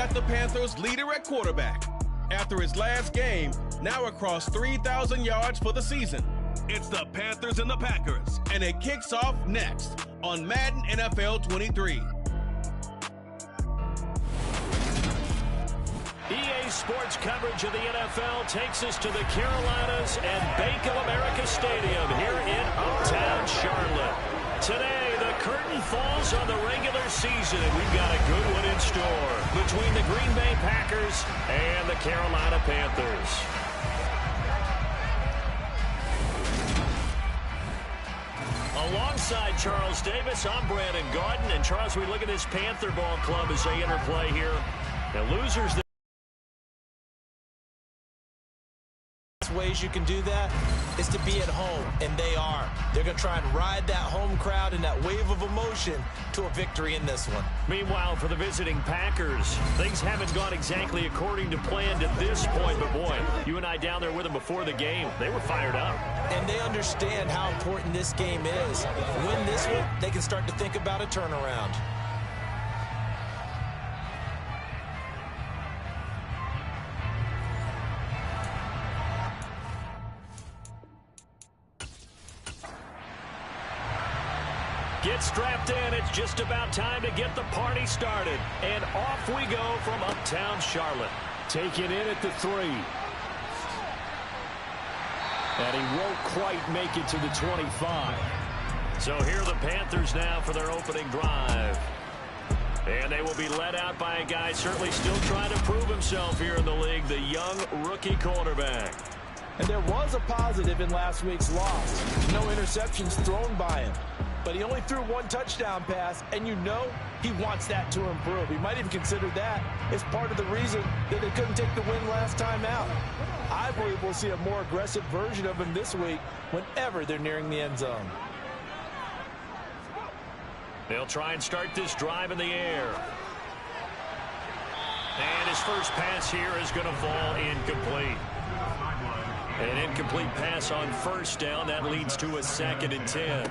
got the Panthers leader at quarterback. After his last game, now across 3,000 yards for the season. It's the Panthers and the Packers, and it kicks off next on Madden NFL 23. EA Sports coverage of the NFL takes us to the Carolinas and Bank of America Stadium here in Uptown Charlotte. Today, the curtain falls on the regular season, and we've got a good one in store between the Green Bay Packers and the Carolina Panthers. Alongside Charles Davis, I'm Brandon Gaudin. And Charles, we look at this Panther ball club as they interplay here. Now, losers... ways you can do that is to be at home, and they are. They're going to try and ride that home crowd and that wave of emotion to a victory in this one. Meanwhile, for the visiting Packers, things haven't gone exactly according to plan to this point, but boy, you and I down there with them before the game, they were fired up. And they understand how important this game is. Win this one, they can start to think about a turnaround. Get strapped in. It's just about time to get the party started. And off we go from Uptown Charlotte. Taking in at the 3. And he won't quite make it to the 25. So here are the Panthers now for their opening drive. And they will be led out by a guy certainly still trying to prove himself here in the league, the young rookie quarterback. And there was a positive in last week's loss. No interceptions thrown by him. But he only threw one touchdown pass, and you know he wants that to improve. He might even consider that as part of the reason that they couldn't take the win last time out. I believe we'll see a more aggressive version of him this week whenever they're nearing the end zone. They'll try and start this drive in the air. And his first pass here is going to fall incomplete. An incomplete pass on first down. That leads to a 2nd and 10.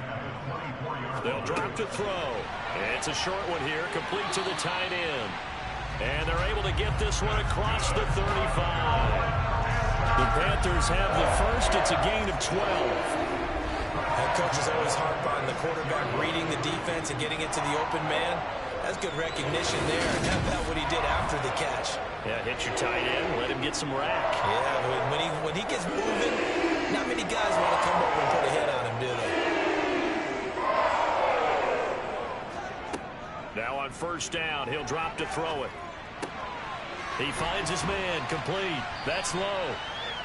They'll drop to throw. It's a short one here, complete to the tight end. And they're able to get this one across the 35. The Panthers have the first. It's a gain of 12. Head coach is always harp on the quarterback reading the defense and getting it to the open man. That's good recognition there. And how about what he did after the catch? Yeah, hit your tight end, let him get some rack. Yeah, when he gets moving, not many guys want to come over and put a hit on him, do they? Now on first down, he'll drop to throw it. He finds his man, complete. That's low.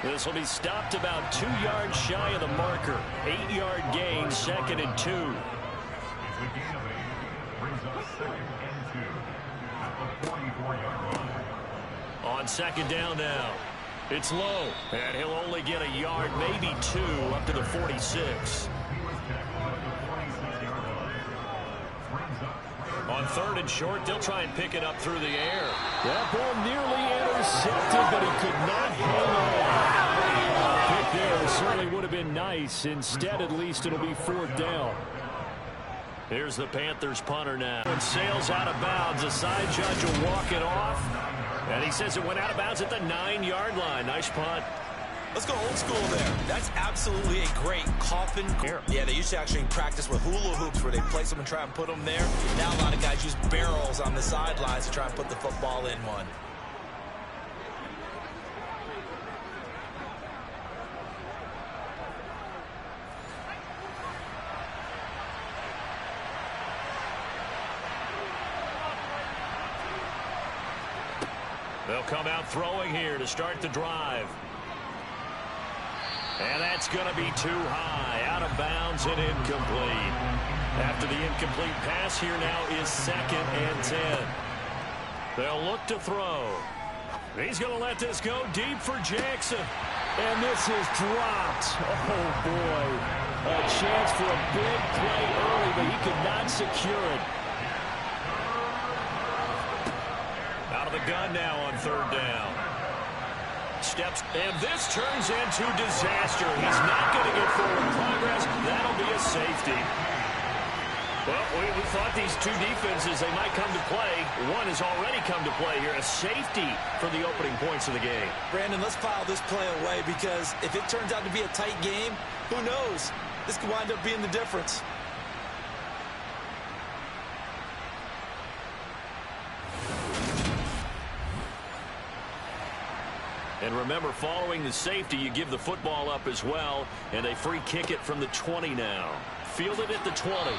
This will be stopped about 2 yards shy of the marker. 8-yard gain, 2nd and 2. On 2nd down now. It's low, and he'll only get a yard, maybe 2, up to the 46. On 3rd and short, they'll try and pick it up through the air. That ball nearly intercepted, but he could not hang on. Pick there certainly would have been nice. Instead, at least, it'll be 4th down. Here's the Panthers punter now. And sails out of bounds. The side judge will walk it off. And he says it went out of bounds at the 9-yard line. Nice punt. Let's go old school there. That's absolutely a great coffin. Yeah, they used to actually practice with hula hoops where they place them and try and put them there. Now a lot of guys use barrels on the sidelines to try and put the football in one. They'll come out throwing here to start the drive. And that's going to be too high. Out of bounds and incomplete. After the incomplete pass, here now is 2nd and 10. They'll look to throw. He's going to let this go deep for Jackson. And this is dropped. Oh, boy. A chance for a big play early, but he could not secure it. Out of the gun now on 3rd down. Steps, and this turns into disaster. He's not going to get forward progress. That'll be a safety. Well, we thought these two defenses, they might come to play. One has already come to play here, a safety for the opening points of the game. Brandon, let's file this play away because if it turns out to be a tight game, who knows? This could wind up being the difference. And remember, following the safety, you give the football up as well, and they free kick it from the 20 now. Fielded at the 20.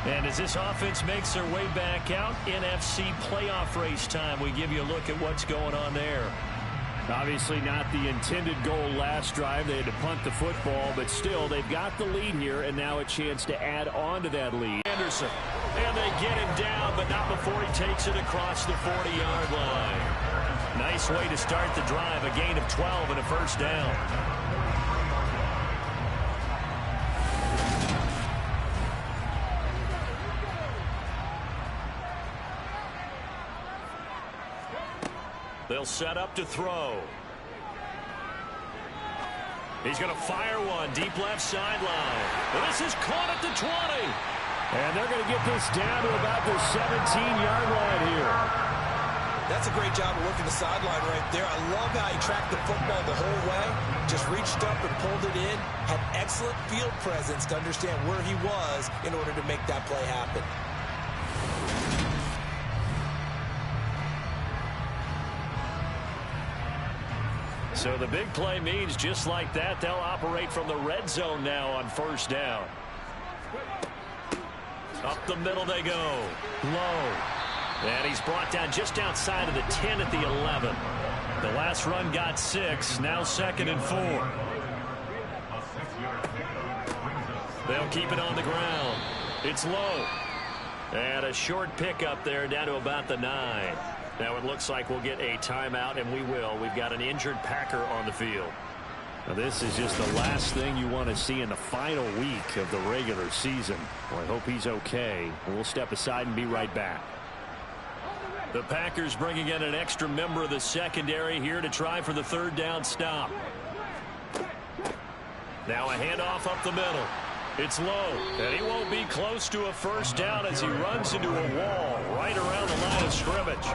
And as this offense makes their way back out, NFC playoff race time, we give you a look at what's going on there. Obviously not the intended goal last drive. They had to punt the football, but still, they've got the lead here, and now a chance to add on to that lead. Anderson, and they get him down, but not before he takes it across the 40-yard line. Nice way to start the drive, a gain of 12 and a first down. They'll set up to throw. He's going to fire one deep left sideline. And this is caught at the 20. And they're going to get this down to about the 17-yard line here. That's a great job of working the sideline right there. I love how he tracked the football the whole way. Just reached up and pulled it in. Had excellent field presence to understand where he was in order to make that play happen. So the big play means just like that, they'll operate from the red zone now on first down. Up the middle they go. Low. And he's brought down just outside of the 10 at the 11. The last run got 6. Now 2nd and 4. They'll keep it on the ground. It's low. And a short pickup there down to about the 9. Now it looks like we'll get a timeout, and we will. We've got an injured Packer on the field. Now this is just the last thing you want to see in the final week of the regular season. Well, I hope he's okay. We'll step aside and be right back. The Packers bringing in an extra member of the secondary here to try for the third down stop. Now a handoff up the middle. It's low, and he won't be close to a first down as he runs into a wall right around the line of scrimmage.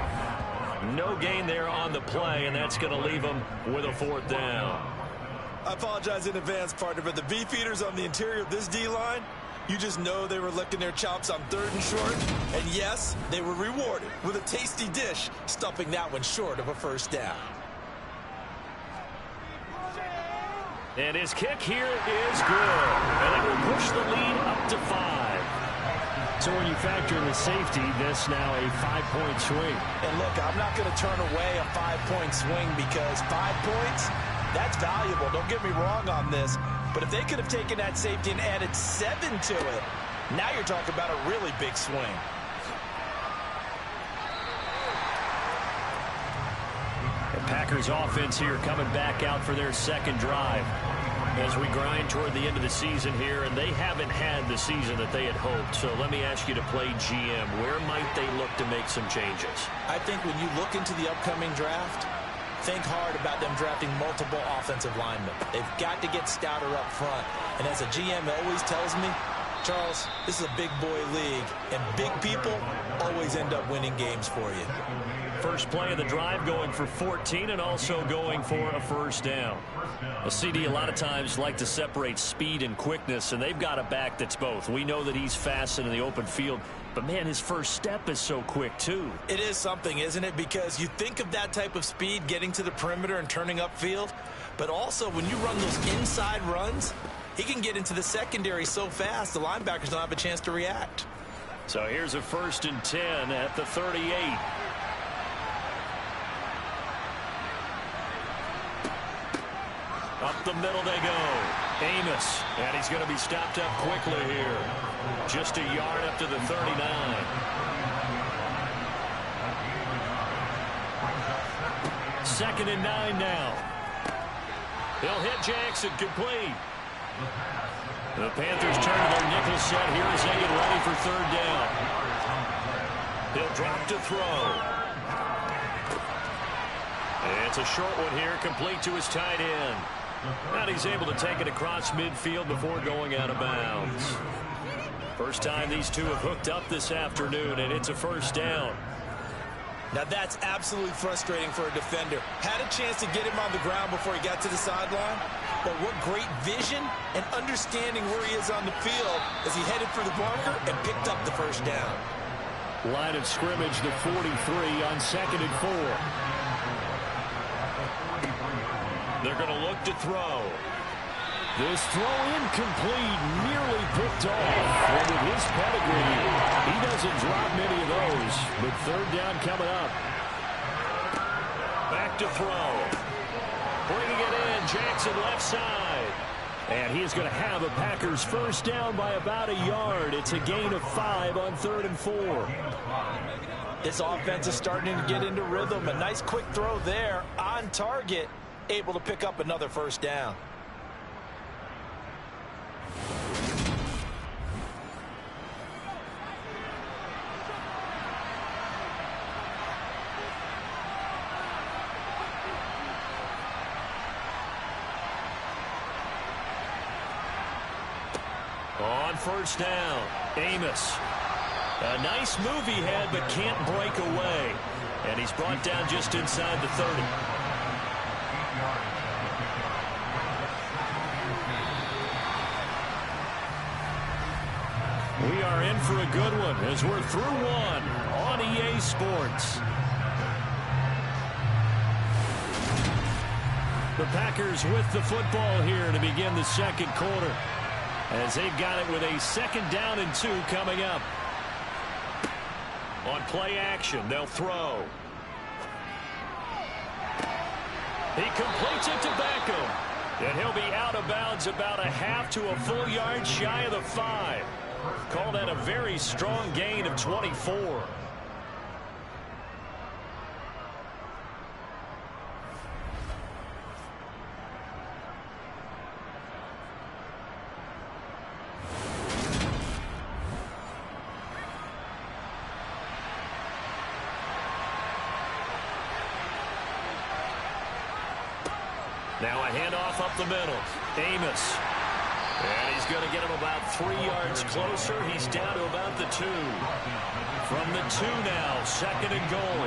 No gain there on the play, and that's going to leave him with a 4th down. I apologize in advance, partner, but the beefeaters on the interior of this D-line, you just know they were licking their chops on 3rd and short. And yes, they were rewarded with a tasty dish, stuffing that one short of a first down. And his kick here is good. And it will push the lead up to 5. So when you factor in the safety, this now a 5-point swing. And look, I'm not going to turn away a 5-point swing because 5 points, that's valuable. Don't get me wrong on this. But if they could have taken that safety and added 7 to it, now you're talking about a really big swing. The Packers offense here coming back out for their 2nd drive as we grind toward the end of the season here, and they haven't had the season that they had hoped. So let me ask you to play GM. Where might they look to make some changes? I think when you look into the upcoming draft, think hard about them drafting multiple offensive linemen. They've got to get stouter up front. And as a GM always tells me, Charles, this is a big boy league, and big people always end up winning games for you. First play of the drive going for 14 and also going for a first down. A CD a lot of times like to separate speed and quickness, and they've got a back that's both. We know that he's fast in the open field, but man, his first step is so quick too. It is something, isn't it? Because you think of that type of speed getting to the perimeter and turning upfield, but also when you run those inside runs, he can get into the secondary so fast the linebackers don't have a chance to react. So here's a 1st and 10 at the 38. Up the middle they go. Amos, and he's going to be stopped up quickly here. Just a yard up to the 39. Second and 9 now. He'll hit Jackson, complete. The Panthers turn to their nickel set here as they get ready for 3rd down. He'll drop to throw. It's a short one here, complete to his tight end. And he's able to take it across midfield before going out of bounds. First time these two have hooked up this afternoon, and it's a first down. Now that's absolutely frustrating for a defender. Had a chance to get him on the ground before he got to the sideline, but what great vision and understanding where he is on the field as he headed for the marker and picked up the first down. Line of scrimmage, the 43 on 2nd and 4. They're going to look to throw. This throw incomplete, nearly picked off. And with his pedigree, he doesn't drop many of those. But third down coming up. Back to throw. Bringing it in, Jackson left side. And he is going to have a Packers first down by about a yard. It's a gain of 5 on 3rd and 4. This offense is starting to get into rhythm. A nice quick throw there on target, able to pick up another first down. On first down, Amos. A nice move he had, but can't break away. And he's brought down just inside the 30. We are in for a good one as we're through one on EA Sports. The Packers with the football here to begin the second quarter, as they've got it with a 2nd down and 2 coming up. On play action, they'll throw. He completes it to Beckham. And he'll be out of bounds about a half to a full yard shy of the 5. Call that a very strong gain of 24. Now a handoff up the middle. Amos. And he's going to get him about 3 yards closer. He's down to about the 2. From the 2 now, 2nd and goal.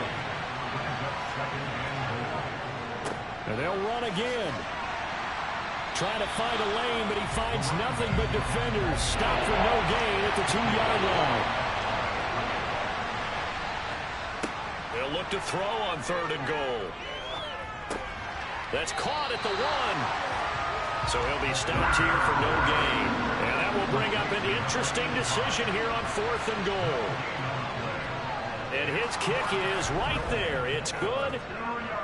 And they'll run again. Trying to find a lane, but he finds nothing but defenders. Stop for no gain at the 2-yard line. They'll look to throw on 3rd and goal. That's caught at the 1. So he'll be stopped here for no gain. And that will bring up an interesting decision here on 4th and goal. And his kick is right there. It's good.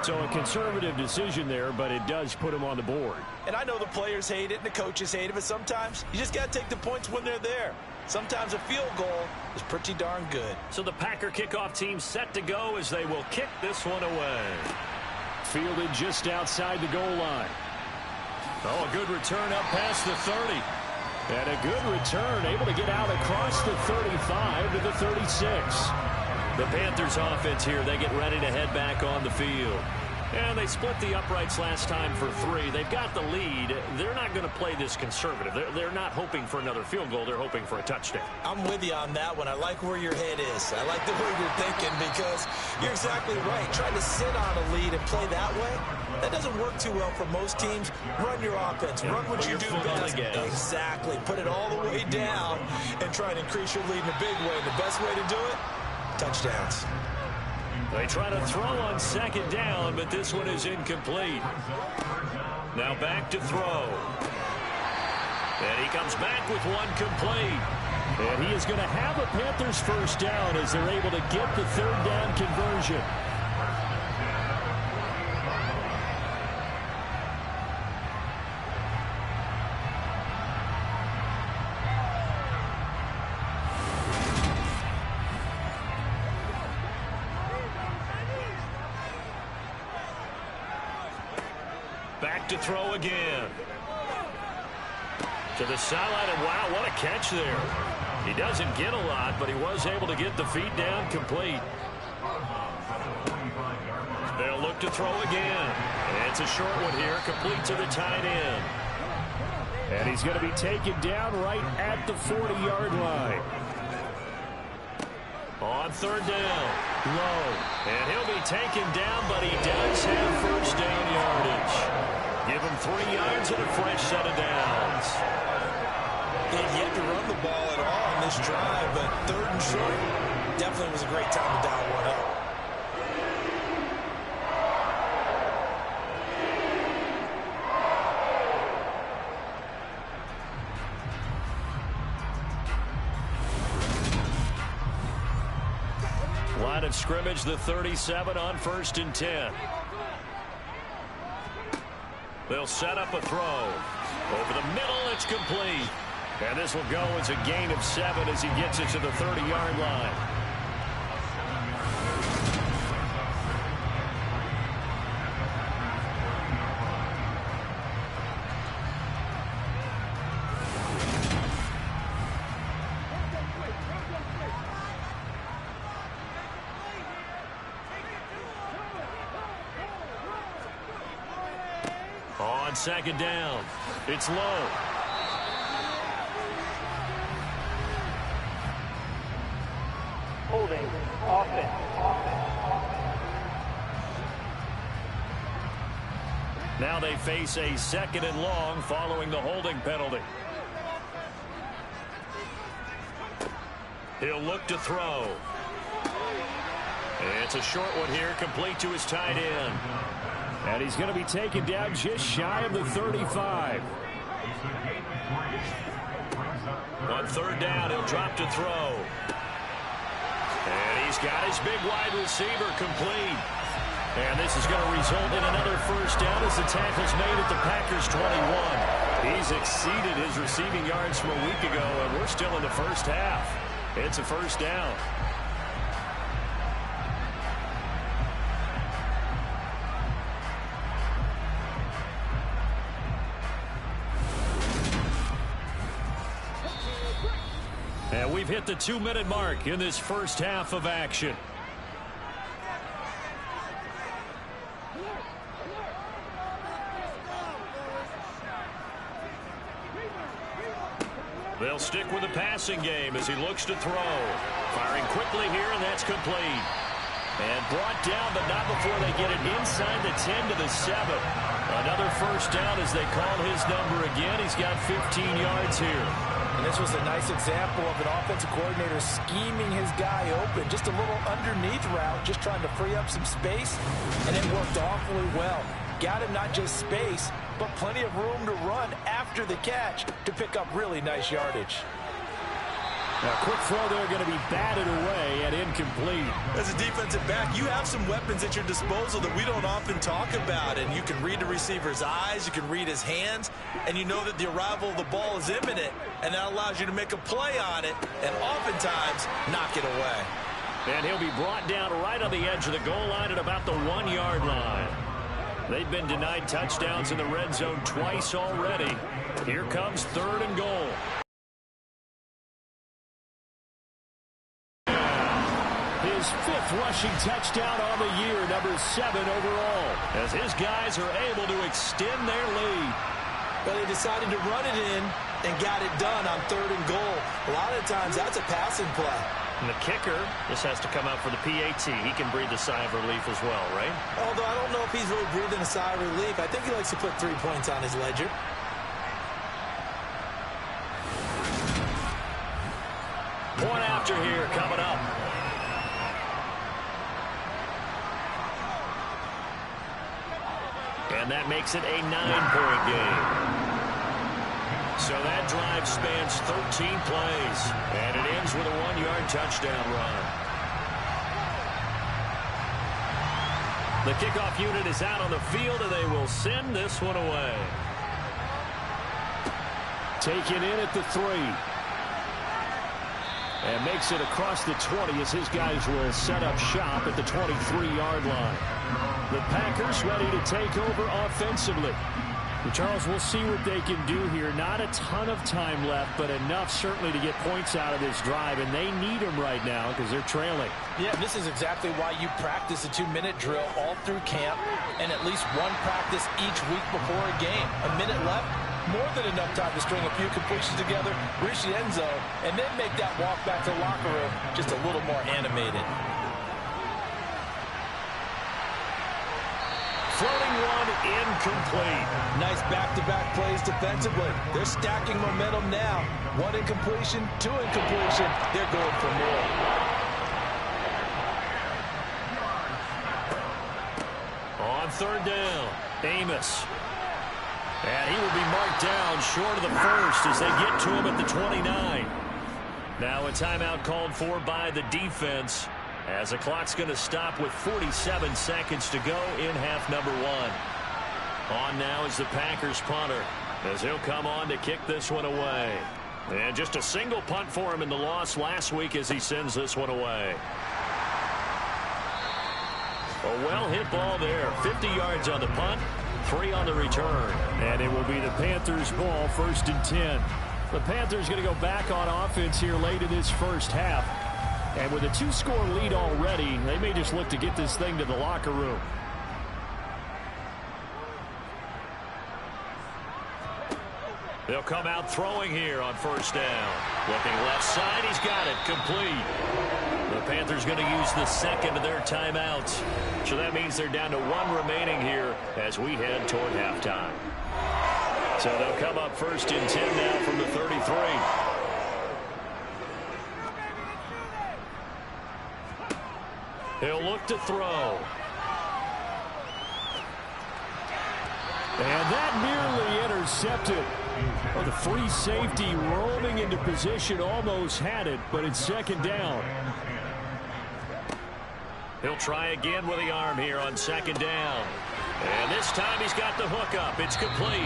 So a conservative decision there, but it does put him on the board. And I know the players hate it and the coaches hate it, but sometimes you just got to take the points when they're there. Sometimes a field goal is pretty darn good. So the Packer kickoff team set to go as they will kick this one away. Fielded just outside the goal line. Oh, a good return up past the 30. And a good return, able to get out across the 35 to the 36. The Panthers offense here, they get ready to head back on the field. And they split the uprights last time for 3. They've got the lead. They're not going to play this conservative. They're not hoping for another field goal. They're hoping for a touchdown. I'm with you on that one. I like where your head is. I like the way you're thinking because you're exactly right. Trying to sit on a lead and play that way, that doesn't work too well for most teams. Run your offense. Run what you do best. Exactly. Put it all the way down and try and increase your lead in a big way. The best way to do it, touchdowns. They try to throw on 2nd down, but this one is incomplete. Now back to throw. And he comes back with one complete. And he is going to have a Panthers first down as they're able to get the 3rd down conversion. Back to throw again. To the sideline, and wow, what a catch there. He doesn't get a lot, but he was able to get the feet down complete. They'll look to throw again. It's a short one here, complete to the tight end. And he's going to be taken down right at the 40-yard line. On third down, low. And he'll be taken down, but he does have first down yardage. Give him 3 yards and a fresh set of downs. He had yet to run the ball at all on this drive, but third and short definitely was a great time to dial one up. Line of scrimmage, the 37 on 1st and 10. They'll set up a throw. Over the middle, it's complete. And this will go as a gain of 7 as he gets it to the 30-yard line. On second down, it's low. Holding, offense. Now they face a 2nd and long following the holding penalty. He'll look to throw. It's a short one here, complete to his tight end. And he's going to be taken down just shy of the 35. On third down, he'll drop to throw. And he's got his big wide receiver complete. And this is going to result in another first down as the tackle's made at the Packers' 21. He's exceeded his receiving yards from a week ago, and we're still in the first half. It's a first down. And we've hit the 2-minute mark in this first half of action. They'll stick with the passing game as he looks to throw. Firing quickly here, and that's complete. And brought down, but not before they get it inside the 10 to the 7. Another first down as they call his number again. He's got 15 yards here. And this was a nice example of an offensive coordinator scheming his guy open. Just a little underneath route, just trying to free up some space, and it worked awfully well. Got him not just space, but plenty of room to run after the catch to pick up really nice yardage. Now, quick throw there going to be batted away and incomplete. As a defensive back, you have some weapons at your disposal that we don't often talk about. And you can read the receiver's eyes, you can read his hands, and you know that the arrival of the ball is imminent. And that allows you to make a play on it and oftentimes knock it away. And he'll be brought down right on the edge of the goal line at about the 1-yard line. They've been denied touchdowns in the red zone twice already. Here comes 3rd and goal. His 5th rushing touchdown on the year, number 7 overall, as his guys are able to extend their lead. But they decided to run it in and got it done on 3rd and goal. A lot of times that's a passing play. And the kicker, this has to come out for the PAT. He can breathe a sigh of relief as well, right? Although I don't know if he's really breathing a sigh of relief. I think he likes to put 3 points on his ledger. Point after here coming up. And that makes it a 9-point game. So that drive spans 13 plays. And it ends with a 1-yard touchdown run. The kickoff unit is out on the field, and they will send this one away. Taken in at the 3. And makes it across the 20 as his guys will set up shop at the 23-yard line. The Packers ready to take over offensively. Charles, we'll see what they can do here. Not a ton of time left, but enough certainly to get points out of this drive, and they need them right now because they're trailing. Yeah, this is exactly why you practice a 2-minute drill all through camp and at least one practice each week before a game. A minute left, more than enough time to string a few completions together, reach the end zone, and then make that walk back to the locker room just a little more animated. Floating one, incomplete. Nice back-to-back plays defensively. They're stacking momentum now. 1 incompletion, 2 incompletion. They're going for more. On third down, Amos. And he will be marked down short of the first as they get to him at the 29. Now a timeout called for by the defense, as the clock's going to stop with 47 seconds to go in half number 1. On now is the Packers punter, as he'll come on to kick this one away. And just a single punt for him in the loss last week as he sends this one away. A well-hit ball there. 50 yards on the punt, 3 on the return. And it will be the Panthers' ball, 1st and 10. The Panthers going to go back on offense here late in this first half. And with a 2-score lead already, they may just look to get this thing to the locker room. They'll come out throwing here on 1st down. Looking left side, he's got it, complete. The Panthers going to use the second of their timeouts. So that means they're down to 1 remaining here as we head toward halftime. So they'll come up 1st and 10 now from the 33. He'll look to throw. And that nearly intercepted. Oh, the free safety roaming into position almost had it, but it's 2nd down. He'll try again with the arm here on 2nd down. And this time he's got the hook up. It's complete.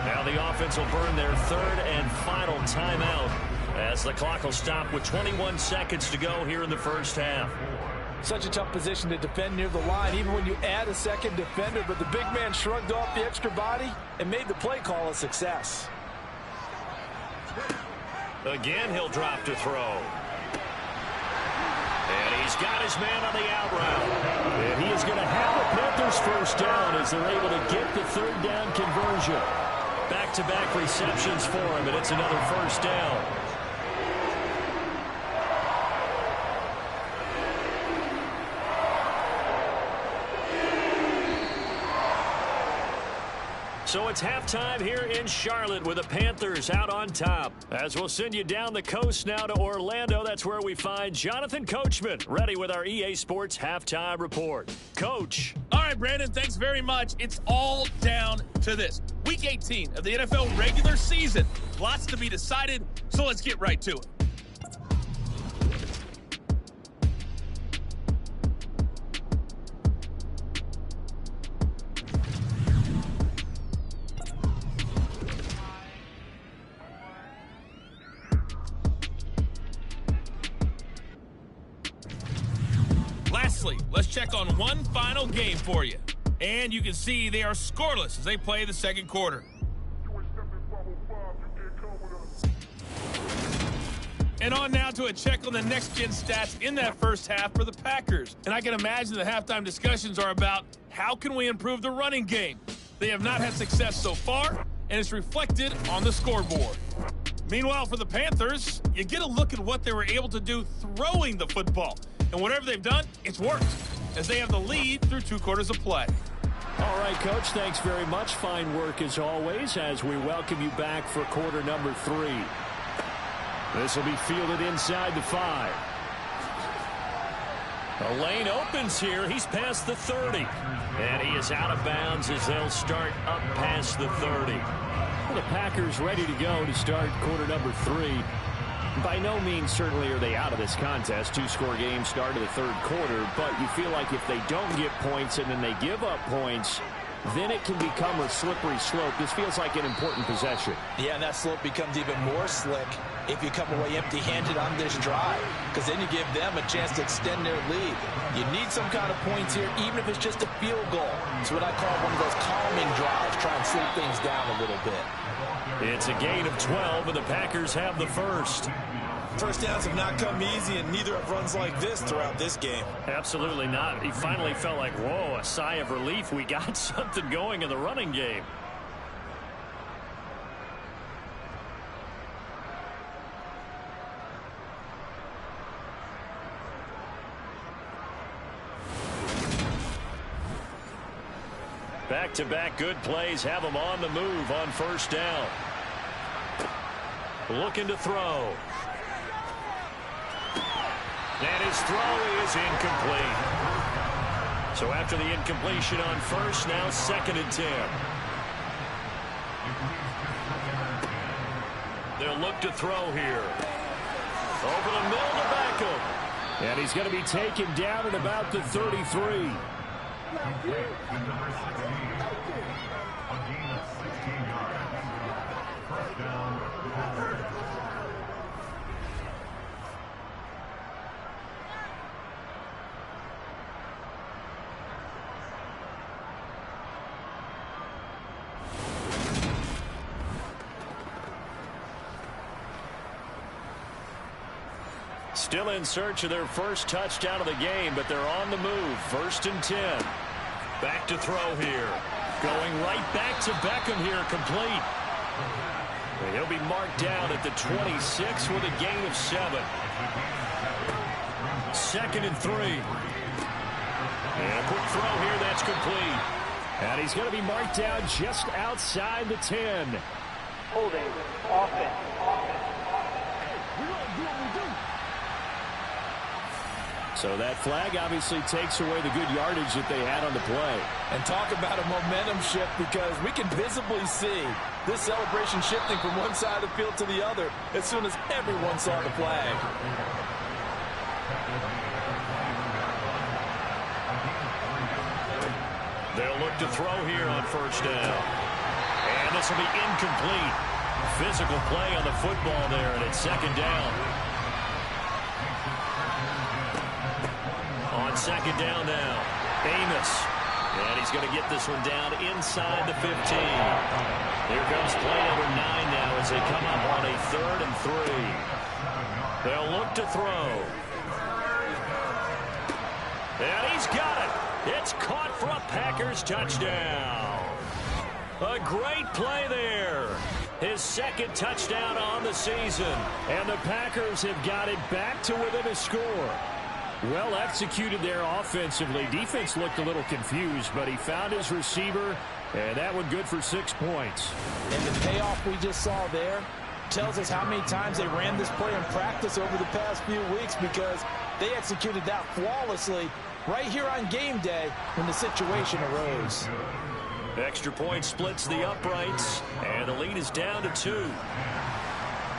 Now the offense will burn their 3rd and final timeout as the clock will stop with 21 seconds to go here in the first half. Such a tough position to defend near the line, even when you add a second defender, but the big man shrugged off the extra body and made the play call a success. Again, he'll drop to throw. And he's got his man on the out route. And he is going to have the Panthers 1st down as they're able to get the 3rd down conversion. Back-to-back receptions for him, and it's another 1st down. So it's halftime here in Charlotte with the Panthers out on top. As we'll send you down the coast now to Orlando, that's where we find Jonathan Coachman ready with our EA Sports Halftime Report. Coach. All right, Brandon, thanks very much. It's all down to this. Week 18 of the NFL regular season. Lots to be decided, so let's get right to it. Lastly, let's check on one final game for you. And you can see they are scoreless as they play the 2nd quarter. And on now to a check on the next-gen stats in that first half for the Packers. And I can imagine the halftime discussions are about how can we improve the running game. They have not had success so far, and it's reflected on the scoreboard. Meanwhile, for the Panthers, you get a look at what they were able to do throwing the football. And whatever they've done, it's worked, as they have the lead through 2 quarters of play. All right, Coach, thanks very much. Fine work as always as we welcome you back for quarter number 3. This will be fielded inside the 5. A lane opens here. He's past the 30. And he is out of bounds as they'll start up past the 30. Well, the Packers ready to go to start quarter number 3. By no means certainly are they out of this contest. 2-score game start of the 3rd quarter, but you feel like if they don't get points and then they give up points, then it can become a slippery slope. This feels like an important possession. Yeah, and that slope becomes even more slick if you come away empty-handed on this drive, because then you give them a chance to extend their lead. You need some kind of points here, even if it's just a field goal. It's what I call one of those calming drives, try and slow things down a little bit. It's a gain of 12, and the Packers have the first. First downs have not come easy, and neither have runs like this throughout this game. Absolutely not. He finally felt like, whoa, a sigh of relief. We got something going in the running game. Back-to-back good plays have him on the move on first down. Looking to throw. And his throw is incomplete. So after the incompletion on first, now 2nd and 10. They'll look to throw here. Over the middle to Beckham. And he's going to be taken down at about the 33. Still in search of their first touchdown of the game, but they're on the move. 1st and 10. Back to throw here. Going right back to Beckham here, complete. And he'll be marked down at the 26 with a gain of 7. 2nd and 3. And a quick throw here, that's complete. And he's going to be marked down just outside the 10. Holding, offense. So that flag obviously takes away the good yardage that they had on the play. And talk about a momentum shift, because we can visibly see this celebration shifting from one side of the field to the other as soon as everyone saw the flag. They'll look to throw here on first down. And this will be incomplete. Physical play on the football there, and it's 2nd down. On 2nd down now, Amos. And he's going to get this one down inside the 15. Here comes play number 9 now as they come up on a 3rd and 3. They'll look to throw. And he's got it. It's caught for a Packers touchdown. A great play there. His 2nd touchdown on the season. And the Packers have got it back to within a score. Well executed there offensively. Defense looked a little confused, but he found his receiver, and that one good for 6 points. And the payoff we just saw there tells us how many times they ran this play in practice over the past few weeks, because they executed that flawlessly right here on game day when the situation arose. Extra point splits the uprights, and the lead is down to 2.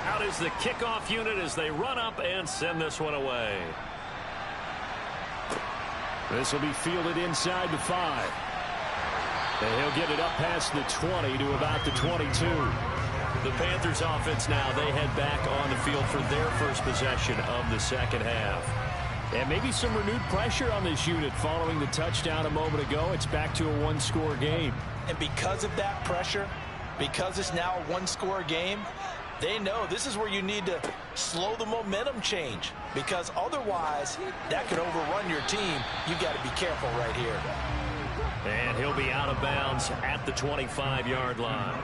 Out is the kickoff unit as they run up and send this one away. This will be fielded inside the 5. And he'll get it up past the 20 to about the 22. The Panthers offense now, they head back on the field for their first possession of the 2nd half. And maybe some renewed pressure on this unit following the touchdown a moment ago. It's back to a 1-score game. And because of that pressure, because it's now a 1-score game, they know this is where you need to slow the momentum change, because otherwise that could overrun your team. You've got to be careful right here. And he'll be out of bounds at the 25-yard line.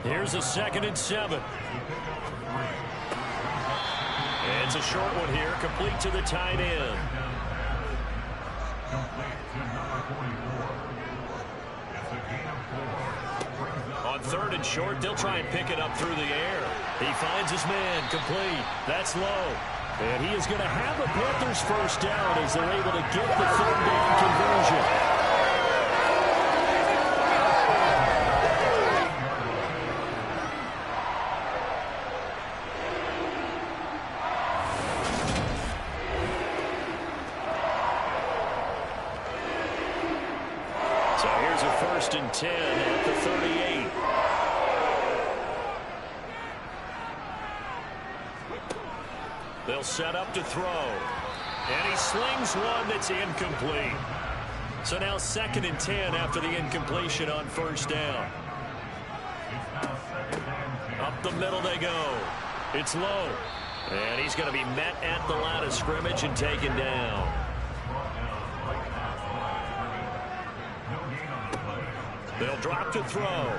Here's a 2nd and 7. It's a short one here, complete to the tight end. On 3rd and short, they'll try and pick it up through the air. He finds his man, complete. That's low. And he is going to have the Panthers first down as they're able to get the 3rd down conversion. first and 10 at the 38. They'll set up to throw. And he slings one that's incomplete. So now 2nd and 10 after the incompletion on first down. Up the middle they go. It's low. And he's going to be met at the line of scrimmage and taken down. They'll drop to throw.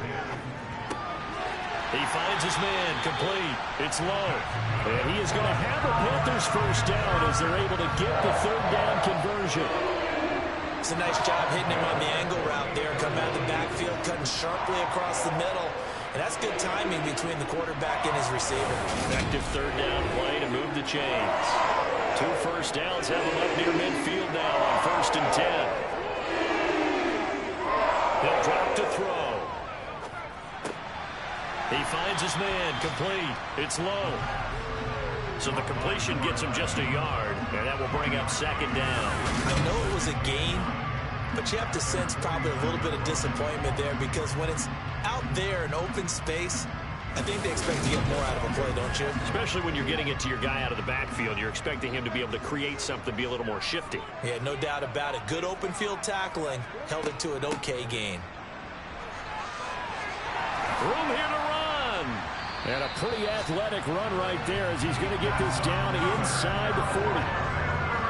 He finds his man, complete. It's low. And he is going to have a Panthers first down as they're able to get the 3rd down conversion. It's a nice job hitting him on the angle route there. Come out of the backfield, cutting sharply across the middle. And that's good timing between the quarterback and his receiver. Effective 3rd down play to move the chains. 2 first downs have him up near midfield now on 1st and 10. He'll drop to throw. He finds his man, complete. It's low. So the completion gets him just a yard, and that will bring up 2nd down. I know it was a gain, but you have to sense probably a little bit of disappointment there because when it's out there in open space, I think they expect to get more out of a play, don't you? Especially when you're getting it to your guy out of the backfield. You're expecting him to be able to create something, be a little more shifty. Yeah, no doubt about it. Good open field tackling held it to an okay gain. Room here to run. And a pretty athletic run right there as he's going to get this down inside the 40.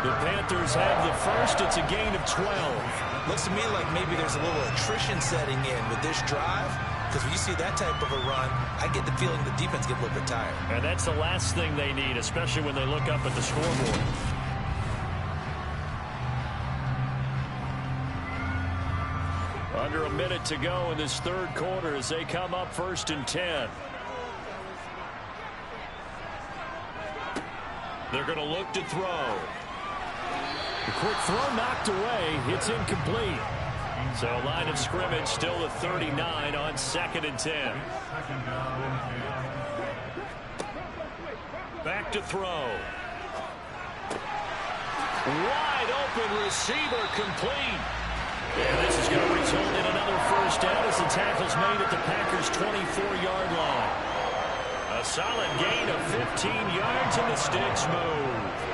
The Panthers have the first. It's a gain of 12. Looks to me like maybe there's a little attrition setting in with this drive. Because when you see that type of a run, I get the feeling the defense get a little bit tired. And that's the last thing they need, especially when they look up at the scoreboard. Under a minute to go in this 3rd quarter as they come up 1st and 10. They're going to look to throw. The quick throw knocked away. It's incomplete. So line of scrimmage still at 39 on 2nd and 10. Back to throw. Wide open receiver, complete. And this is going to result in another first down as the tackle's made at the Packers' 24-yard line. A solid gain of 15 yards and the sticks move.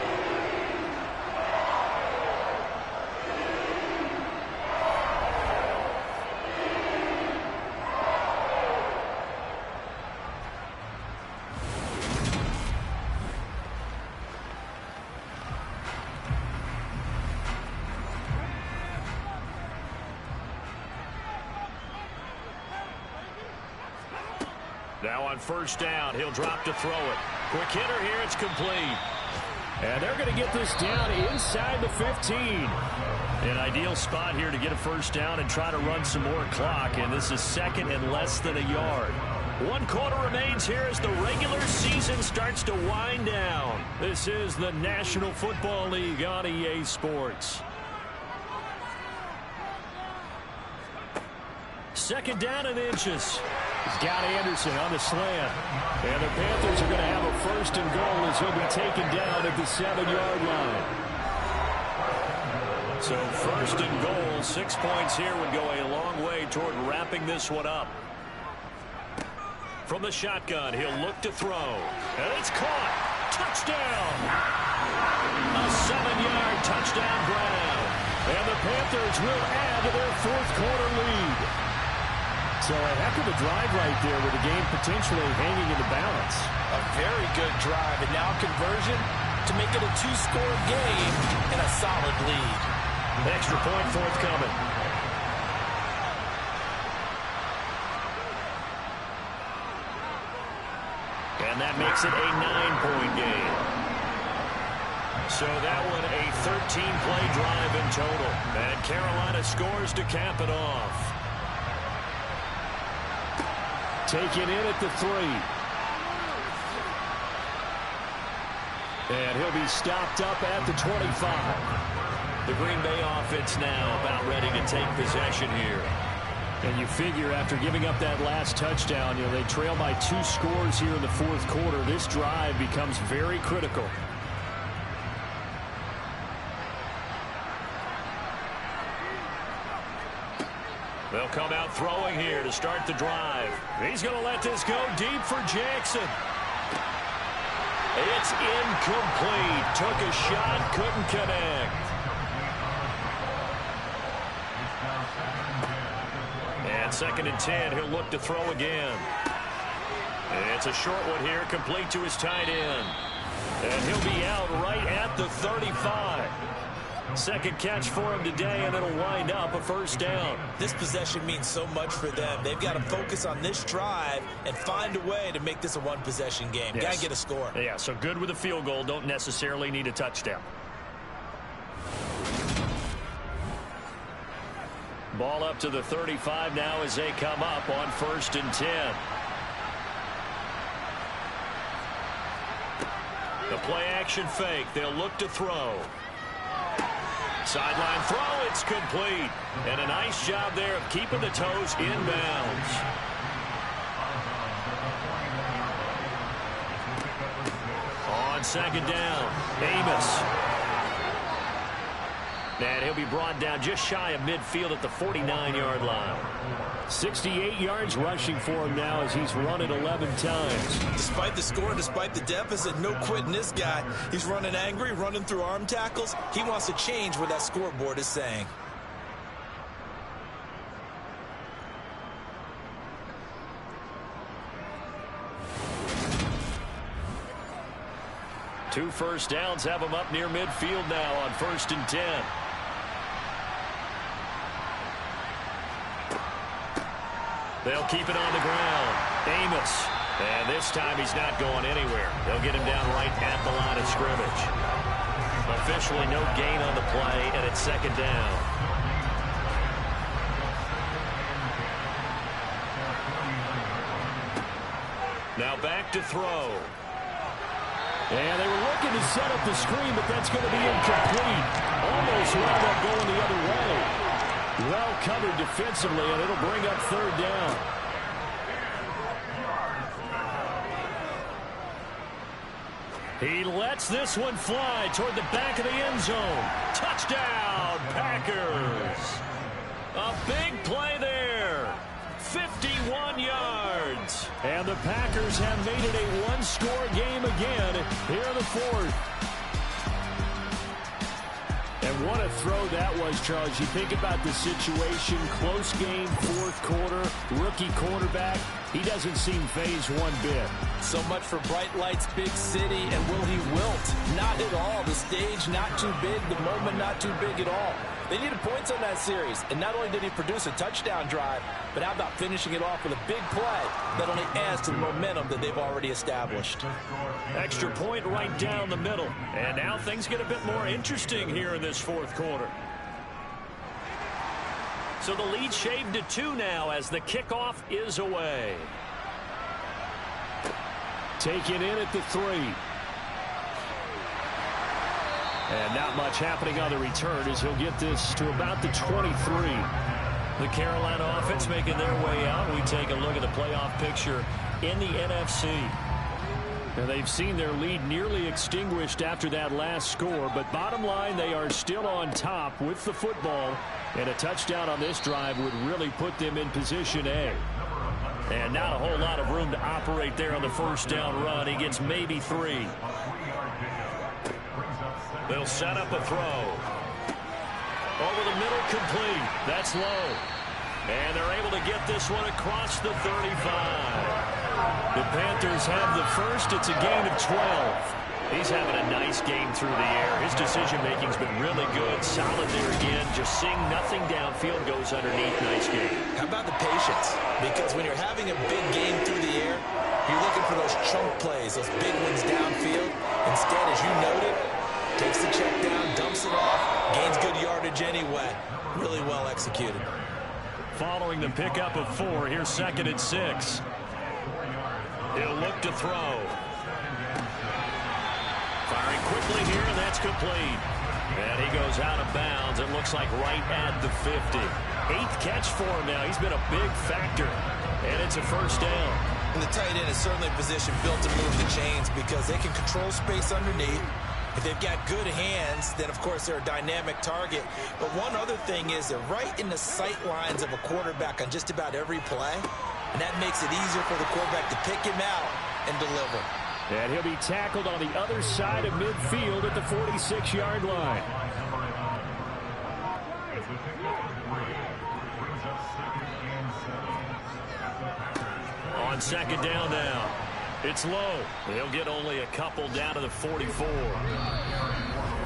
Now on first down, he'll drop to throw it. Quick hitter here, it's complete. And they're going to get this down inside the 15. An ideal spot here to get a first down and try to run some more clock. And this is 2nd and less than a yard. 1 quarter remains here as the regular season starts to wind down. This is the National Football League on EA Sports. 2nd down and inches. He's got Anderson on the slant. And the Panthers are going to have a 1st and goal as he'll be taken down at the 7-yard line. So 1st and goal, 6 points here would go a long way toward wrapping this one up. From the shotgun, he'll look to throw. And it's caught. Touchdown. A 7-yard touchdown grab. And the Panthers will add to their 4th quarter lead. So a heck of a drive right there with the game potentially hanging in the balance. A very good drive, and now conversion to make it a 2-score game and a solid lead. Extra point forthcoming. And that makes it a 9-point game. So that one a 13-play drive in total. And Carolina scores to cap it off. Taken in at the 3. And he'll be stopped up at the 25. The Green Bay offense now about ready to take possession here. And you figure after giving up that last touchdown, they trail by 2 scores here in the 4th quarter. This drive becomes very critical. They'll come out throwing here to start the drive. He's going to let this go deep for Jackson. It's incomplete. Took a shot, couldn't connect. And 2nd and 10, he'll look to throw again. It's a short one here, complete to his tight end. And he'll be out right at the 35. Second catch for him today, and it'll wind up a first down. This possession means so much for them. They've got to focus on this drive and find a way to make this a one-possession game. Yes. Got to get a score. Yeah, so good with a field goal. Don't necessarily need a touchdown. Ball up to the 35 now as they come up on 1st and 10. The play-action fake. They'll look to throw. Sideline throw, it's complete. And a nice job there of keeping the toes inbounds. On 2nd down, Amos. And he'll be brought down just shy of midfield at the 49-yard line. 68 yards rushing for him now as he's run it 11 times. Despite the score, despite the deficit, no quitting this guy. He's running angry, running through arm tackles. He wants to change what that scoreboard is saying. Two first downs have him up near midfield now on 1st and 10. They'll keep it on the ground. Amos. And this time he's not going anywhere. They'll get him down right at the line of scrimmage. Officially no gain on the play, and it's 2nd down. Now back to throw. And they were looking to set up the screen, but that's going to be incomplete. Almost wound up going the other way. Well covered defensively, and it'll bring up 3rd down. He lets this one fly toward the back of the end zone. Touchdown, Packers. A big play there. 51 yards. And the Packers have made it a one-score game again here in the 4th. And what a throw that was, Charles. You think about the situation, close game, 4th quarter, rookie quarterback. He doesn't seem fazed one bit. So much for bright lights, big city, and will he wilt? Not at all. The stage not too big, the moment not too big at all. They needed points on that series, and not only did he produce a touchdown drive, but how about finishing it off with a big play that only adds to the momentum that they've already established. Extra point right down the middle. And now things get a bit more interesting here in this 4th quarter. So the lead shaved to 2 now as the kickoff is away. Taken in at the 3. And not much happening on the return as he'll get this to about the 23. The Carolina offense making their way out. We take a look at the playoff picture in the NFC. And they've seen their lead nearly extinguished after that last score. But bottom line, they are still on top with the football. And a touchdown on this drive would really put them in position A. And not a whole lot of room to operate there on the 1st down run. He gets maybe 3. They'll set up a throw. Over the middle, complete. That's low. And they're able to get this one across the 35. The Panthers have the first. It's a gain of 12. He's having a nice game through the air. His decision-making's been really good. Solid there again. Just seeing nothing downfield goes underneath. Nice game. How about the patience? Because when you're having a big game through the air, you're looking for those chunk plays, those big ones downfield. Instead, as you noted, takes the check down, dumps it off, gains good yardage anyway. Really well executed. Following the pickup of 4, here's 2nd and 6. He'll look to throw. Firing quickly here, and that's complete. And he goes out of bounds. It looks like right at the 50. 8th catch for him now. He's been a big factor. And it's a first down. And the tight end is certainly a position built to move the chains because they can control space underneath. If they've got good hands, then, of course, they're a dynamic target. But one other thing is they're right in the sight lines of a quarterback on just about every play, and that makes it easier for the quarterback to pick him out and deliver. And he'll be tackled on the other side of midfield at the 46-yard line. On second down now. It's low. They'll get only a couple down to the 44.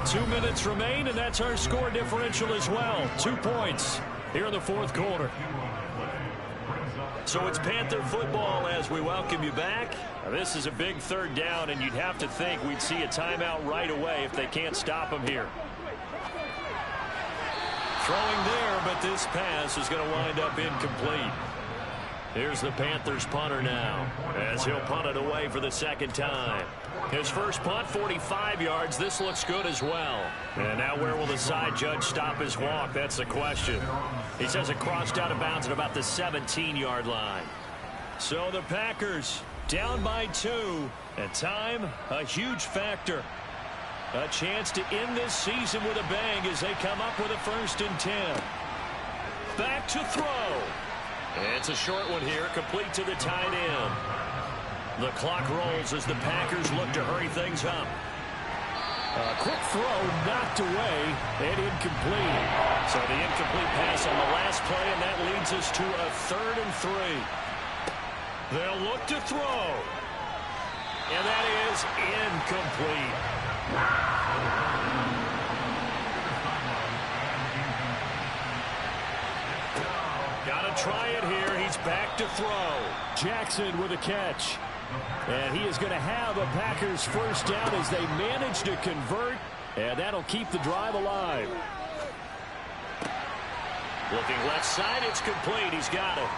2 minutes remain, and that's our score differential as well. 2 points here in the fourth quarter. So it's Panther football as we welcome you back. This is a big third down, and you'd have to think we'd see a timeout right away if they can't stop them here. Throwing there, but this pass is going to wind up incomplete. Here's the Panthers punter now, as he'll punt it away for the second time. His first punt, 45 yards. This looks good as well. And now where will the side judge stop his walk? That's the question. He says it crossed out of bounds at about the 17-yard line. So the Packers down by 2. And time, a huge factor. A chance to end this season with a bang as they come up with a 1st and 10. Back to throw. It's a short one here, complete to the tight end. The clock rolls as the Packers look to hurry things up. A quick throw knocked away and incomplete. So the incomplete pass on the last play, and that leads us to a 3rd and 3. They'll look to throw. And that is incomplete. Got to try it here. He's back to throw. Jackson with a catch. And he is going to have a Packers first down as they manage to convert. And that'll keep the drive alive. Looking left side, it's complete. He's got it.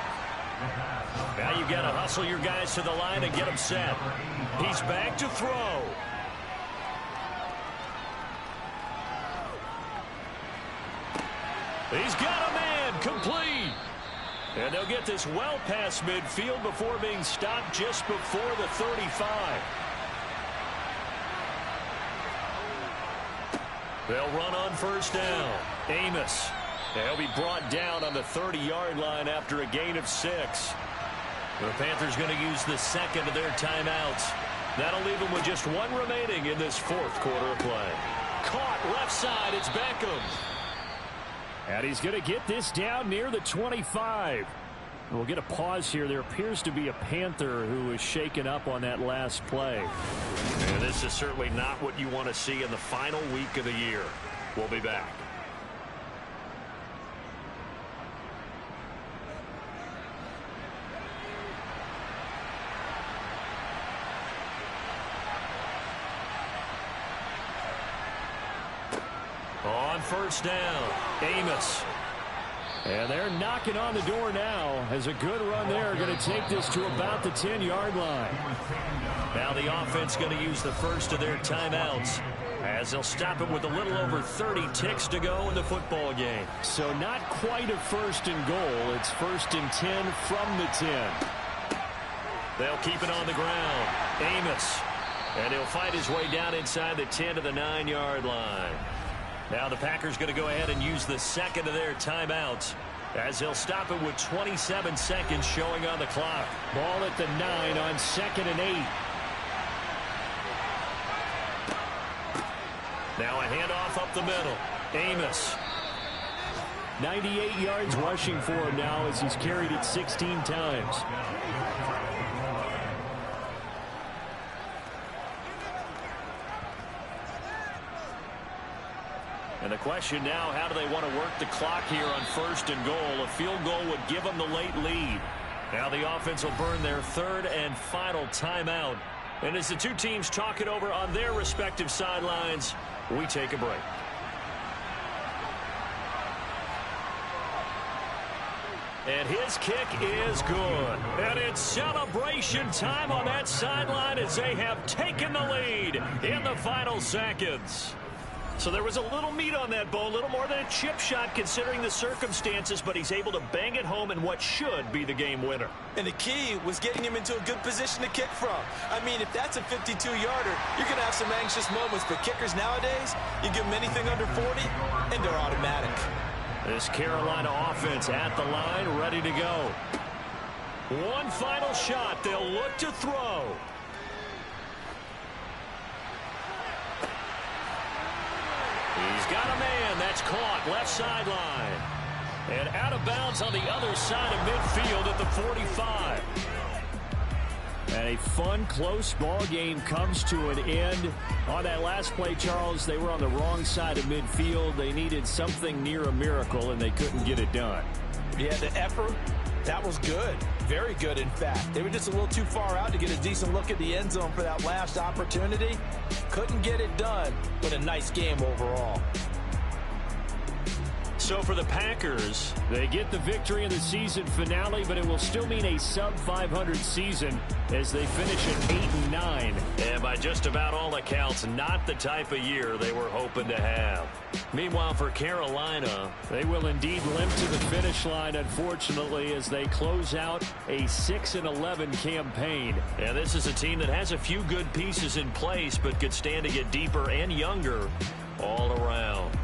Now you got to hustle your guys to the line and get them set. He's back to throw. He's got a man, complete. And they'll get this well past midfield before being stopped just before the 35. They'll run on first down. Amos. They'll be brought down on the 30-yard line after a gain of 6. The Panthers going to use the second of their timeouts. That'll leave them with just 1 remaining in this fourth quarter of play. Caught left side. It's Beckham. And he's going to get this down near the 25. We'll get a pause here. There appears to be a Panther who was shaken up on that last play. And this is certainly not what you want to see in the final week of the year. We'll be back. On first down, Amos. And they're knocking on the door now as a good run there. Going to take this to about the 10-yard line. Now the offense going to use the first of their timeouts as they'll stop it with a little over 30 ticks to go in the football game. So not quite a 1st and goal. It's 1st and 10 from the 10. They'll keep it on the ground. Amos. And he'll fight his way down inside the 10 to the 9-yard line. Now the Packers going to go ahead and use the second of their timeouts as they'll stop it with 27 seconds showing on the clock. Ball at the 9 on 2nd and 8. Now a handoff up the middle. Amos. 98 yards rushing for him now as he's carried it 16 times. And the question now, how do they want to work the clock here on 1st and goal? A field goal would give them the late lead. Now the offense will burn their 3rd and final timeout. And as the two teams talk it over on their respective sidelines, we take a break. And his kick is good. And it's celebration time on that sideline as they have taken the lead in the final seconds. So there was a little meat on that bone, a little more than a chip shot considering the circumstances, but he's able to bang it home in what should be the game winner. And the key was getting him into a good position to kick from. I mean, if that's a 52-yarder, you're going to have some anxious moments, but kickers nowadays, you give them anything under 40, and they're automatic. This Carolina offense at the line, ready to go. One final shot. They'll look to throw. He's got a man. That's caught. Left sideline. And out of bounds on the other side of midfield at the 45. And a fun, close ball game comes to an end. On that last play, Charles, they were on the wrong side of midfield. They needed something near a miracle, and they couldn't get it done. Yeah, the effort, that was good. Very good, in fact. They were just a little too far out to get a decent look at the end zone for that last opportunity. Couldn't get it done, but a nice game overall. So for the Packers, they get the victory in the season finale, but it will still mean a sub-500 season as they finish at 8-9. And by just about all accounts, not the type of year they were hoping to have. Meanwhile, for Carolina, they will indeed limp to the finish line, unfortunately, as they close out a 6-11 campaign. And this is a team that has a few good pieces in place, but could stand to get deeper and younger all around.